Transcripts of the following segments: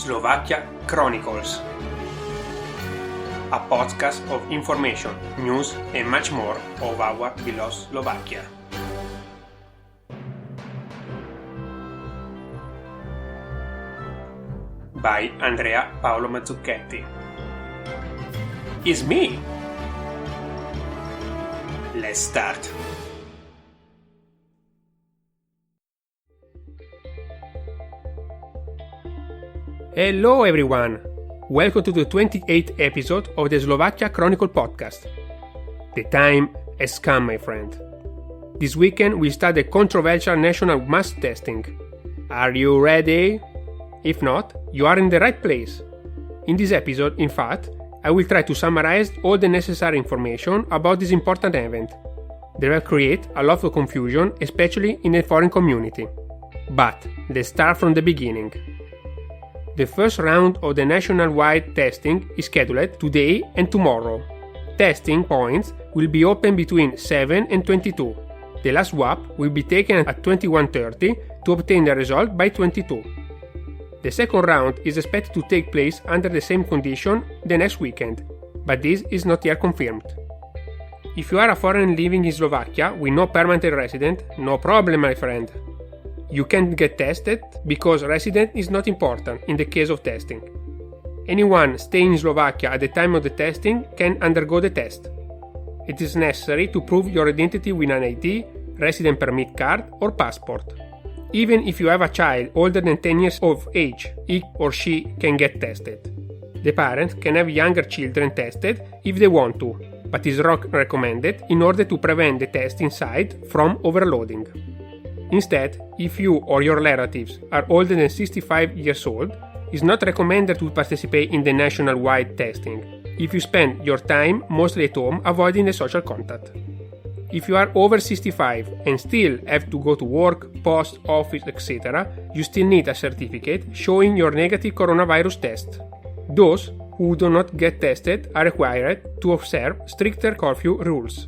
Slovakia Chronicles, a podcast of information, news and much more of our beloved Slovakia. By Andrea Paolo Mazzucchetti. It's me! Let's start. Hello everyone! Welcome to the 28th episode of the Slovakia Chronicle podcast. The time has come, my friend. This weekend we start the controversial national mass testing. Are you ready? If not, you are in the right place. In this episode, in fact, I will try to summarize all the necessary information about this important event. They will create a lot of confusion, especially in the foreign community. But let's start from the beginning. The first round of the nationwide testing is scheduled today and tomorrow. Testing points will be open between 7 and 22. The last swab will be taken at 21:30 to obtain the result by 22. The second round is expected to take place under the same condition the next weekend, but this is not yet confirmed. If you are a foreigner living in Slovakia with no permanent resident, no problem, my friend. You can get tested because resident is not important in the case of testing. Anyone staying in Slovakia at the time of the testing can undergo the test. It is necessary to prove your identity with an ID, resident permit card, or passport. Even if you have a child older than 10 years of age, he or she can get tested. The parents can have younger children tested if they want to, but is recommended in order to prevent the testing site from overloading. Instead, if you or your relatives are older than 65 years old, it is not recommended to participate in the nationwide testing if you spend your time mostly at home avoiding the social contact. If you are over 65 and still have to go to work, post, office, etc., you still need a certificate showing your negative coronavirus test. Those who do not get tested are required to observe stricter curfew rules.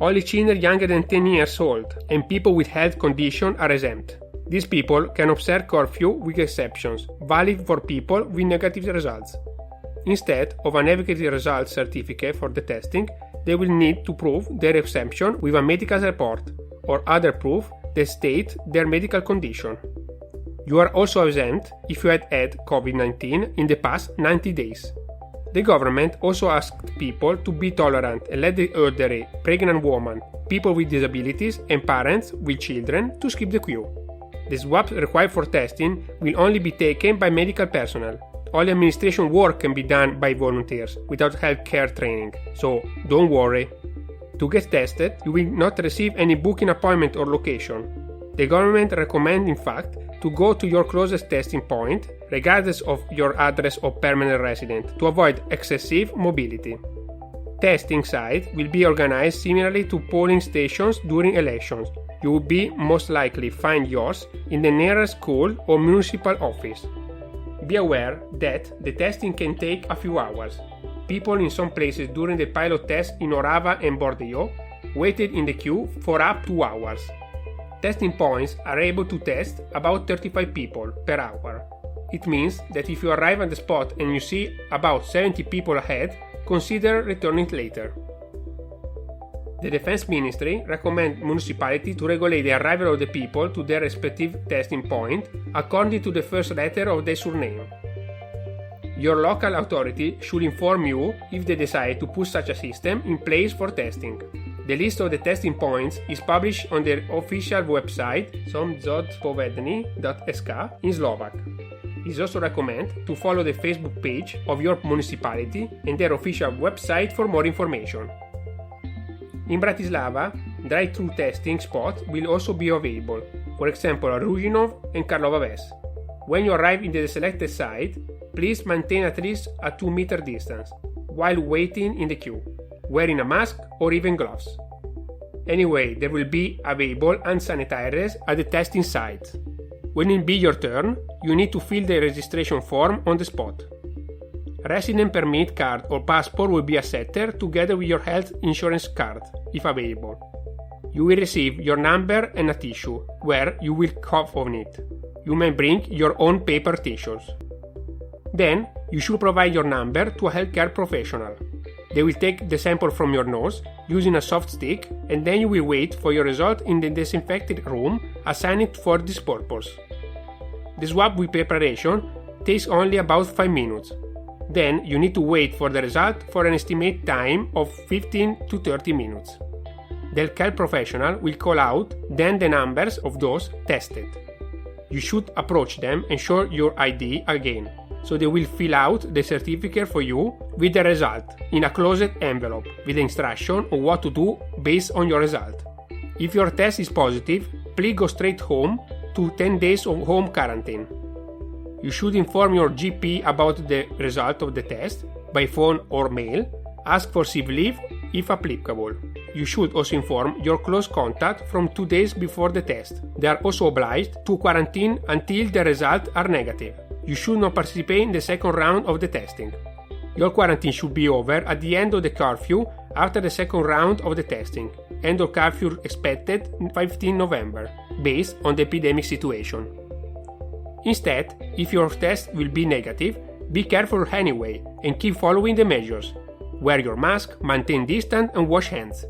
Only children younger than 10 years old and people with health conditions are exempt. These people can observe curfew with exceptions, valid for people with negative results. Instead of a negative result certificate for the testing, they will need to prove their exemption with a medical report or other proof that state their medical condition. You are also exempt if you had COVID-19 in the past 90 days. The government also asked people to be tolerant and let the elderly, pregnant women, people with disabilities, and parents with children to skip the queue. The swabs required for testing will only be taken by medical personnel. All administration work can be done by volunteers without healthcare training, so don't worry. To get tested, you will not receive any booking appointment or location. The government recommends, in fact, to go to your closest testing point, regardless of your address or permanent residence, to avoid excessive mobility. Testing sites will be organized similarly to polling stations during elections. You will be most likely find yours in the nearest school or municipal office. Be aware that the testing can take a few hours. People in some places during the pilot test in Orava and Bordeaux waited in the queue for up to 2 hours. Testing points are able to test about 35 people per hour. It means that if you arrive at the spot and you see about 70 people ahead, consider returning later. The Defense Ministry recommends municipalities to regulate the arrival of the people to their respective testing point according to the first letter of their surname. Your local authority should inform you if they decide to put such a system in place for testing. The list of the testing points is published on their official website somzodpovedni.sk in Slovak. It is also recommended to follow the Facebook page of your municipality and their official website for more information. In Bratislava, drive-thru testing spots will also be available, for example at Ružinov and Karlova Ves. When you arrive in the selected site, please maintain at least a 2-meter distance while waiting in the queue, wearing a mask or even gloves. Anyway, there will be available hand sanitizers at the testing site. When it be your turn, you need to fill the registration form on the spot. Resident permit card or passport will be accepted together with your health insurance card, if available. You will receive your number and a tissue, where you will cough on it. You may bring your own paper tissues. Then, you should provide your number to a healthcare professional. They will take the sample from your nose using a soft stick, and then you will wait for your result in the disinfected room assigned for this purpose. The swab with preparation takes only about 5 minutes. Then you need to wait for the result for an estimated time of 15 to 30 minutes. The healthcare professional will call out then the numbers of those tested. You should approach them and show your ID again, so they will fill out the certificate for you with the result in a closed envelope with the instruction on what to do based on your result. If your test is positive, please go straight home to 10 days of home quarantine. You should inform your GP about the result of the test by phone or mail. Ask for sick leave if applicable. You should also inform your close contact from 2 days before the test. They are also obliged to quarantine until the results are negative. You should not participate in the second round of the testing. Your quarantine should be over at the end of the curfew after the second round of the testing. End of curfew expected 15 November, based on the epidemic situation. Instead, if your test will be negative, be careful anyway and keep following the measures. Wear your mask, maintain distance and wash hands.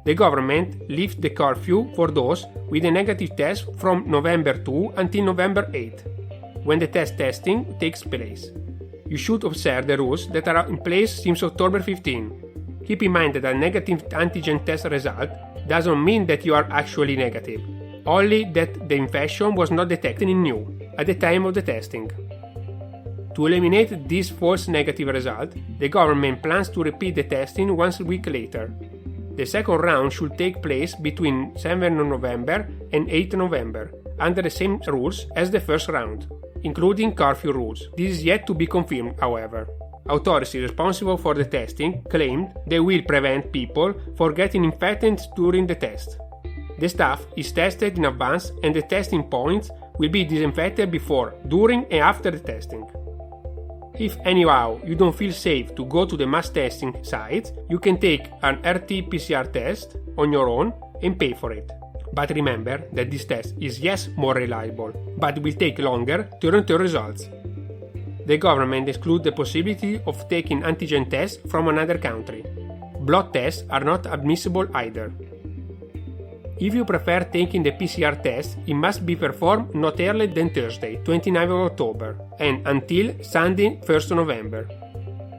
The government lifts the curfew for those with a negative test from November 2 until November 8, when the testing takes place. You should observe the rules that are in place since October 15. Keep in mind that a negative antigen test result doesn't mean that you are actually negative, only that the infection was not detected in you at the time of the testing. To eliminate this false negative result, the government plans to repeat the testing once a week later. The second round should take place between 7 November and 8 November, under the same rules as the first round, including curfew rules. This is yet to be confirmed, however. Authorities responsible for the testing claimed they will prevent people from getting infected during the test. The staff is tested in advance and the testing points will be disinfected before, during and after the testing. If anyhow you don't feel safe to go to the mass testing sites, you can take an RT-PCR test on your own and pay for it. But remember that this test is yes more reliable, but will take longer to return results. The government excludes the possibility of taking antigen tests from another country. Blood tests are not admissible either. If you prefer taking the PCR test, it must be performed not earlier than Thursday, 29 October, and until Sunday, 1st November.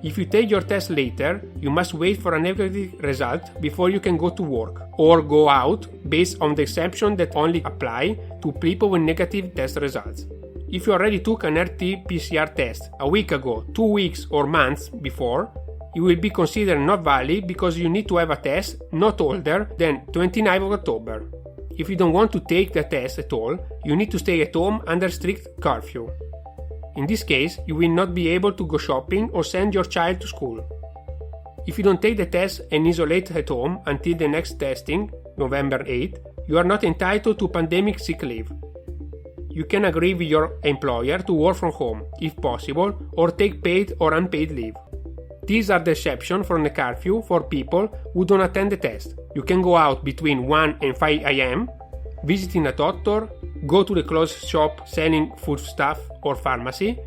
If you take your test later, you must wait for a negative result before you can go to work, or go out based on the exception that only apply to people with negative test results. If you already took an RT-PCR test a week ago, 2 weeks or months before, it will be considered not valid because you need to have a test not older than 29 October. If you don't want to take the test at all, you need to stay at home under strict curfew. In this case, you will not be able to go shopping or send your child to school. If you don't take the test and isolate at home until the next testing, November 8, you are not entitled to pandemic sick leave. You can agree with your employer to work from home, if possible, or take paid or unpaid leave. These are the exceptions from the curfew for people who don't attend the test. You can go out between 1 and 5 am, visiting a doctor, go to the closed shop selling foodstuff or pharmacy,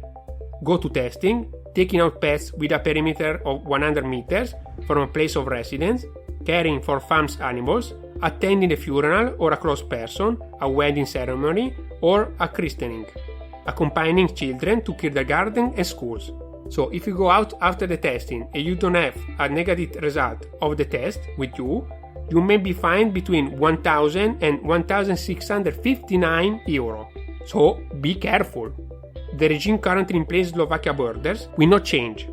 go to testing, taking out pets with a perimeter of 100 meters from a place of residence, caring for farm animals, attending a funeral or a close person, a wedding ceremony, or a christening, accompanying children to kindergarten and schools. So if you go out after the testing and you don't have a negative result of the test with you, you may be fined between 1,000 and 1,659 euro. So be careful. The regime currently in place in Slovakia borders will not change.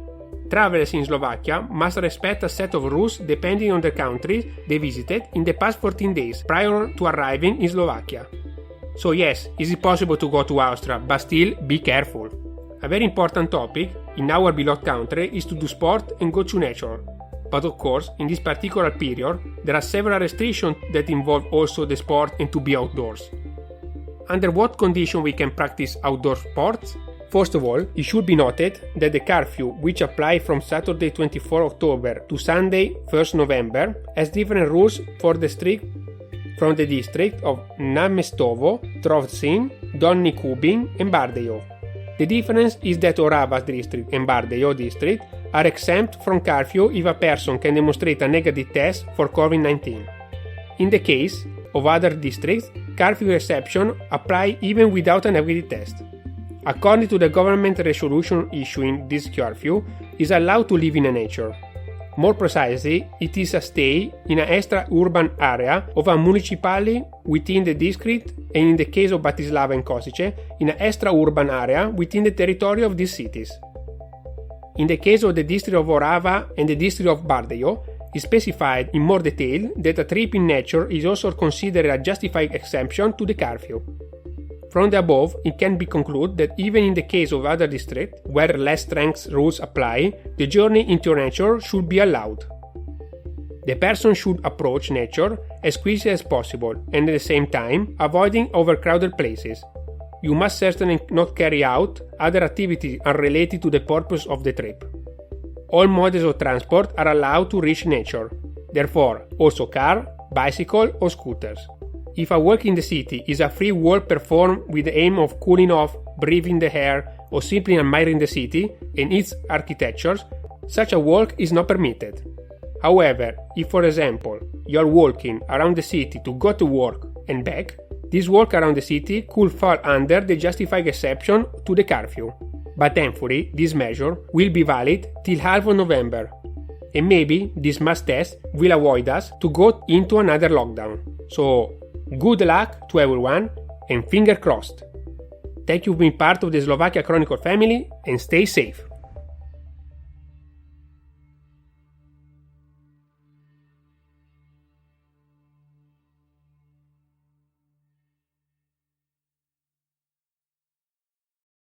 Travelers in Slovakia must respect a set of rules depending on the countries they visited in the past 14 days prior to arriving in Slovakia. So yes, is it possible to go to Austria, but still be careful. A very important topic in our beloved country is to do sport and go to nature. But of course, in this particular period, there are several restrictions that involve also the sport and to be outdoors. Under what condition we can practice outdoor sports? First of all, it should be noted that the curfew, which applies from Saturday 24 October to Sunday 1st November, has different rules for the from the district of Námestovo, Trocin, Dolny Kubin and Bardejov. The difference is that Orava district and Bardejov district are exempt from curfew if a person can demonstrate a negative test for COVID-19. In the case of other districts, curfew exceptions apply even without a negative test. According to the government resolution issuing this curfew, is allowed to live in nature. More precisely, it is a stay in an extra-urban area of a municipality within the district, and in the case of Bratislava and Kosice, in an extra-urban area within the territory of these cities. In the case of the district of Orava and the district of Bardejov, it is specified in more detail that a trip in nature is also considered a justified exemption to the curfew. From the above, it can be concluded that even in the case of other districts, where less strength rules apply, the journey into nature should be allowed. The person should approach nature as quickly as possible and at the same time avoiding overcrowded places. You must certainly not carry out other activities unrelated to the purpose of the trip. All modes of transport are allowed to reach nature, therefore also car, bicycle or scooters. If a walk in the city is a free walk performed with the aim of cooling off, breathing the air, or simply admiring the city and its architectures, such a walk is not permitted. However, if for example you are walking around the city to go to work and back, this walk around the city could fall under the justified exception to the curfew. But thankfully, this measure will be valid till half of November, and maybe this mass test will avoid us to go into another lockdown. So, good luck to everyone, and finger crossed. Thank you for being part of the Slovakia Chronicle family, and stay safe.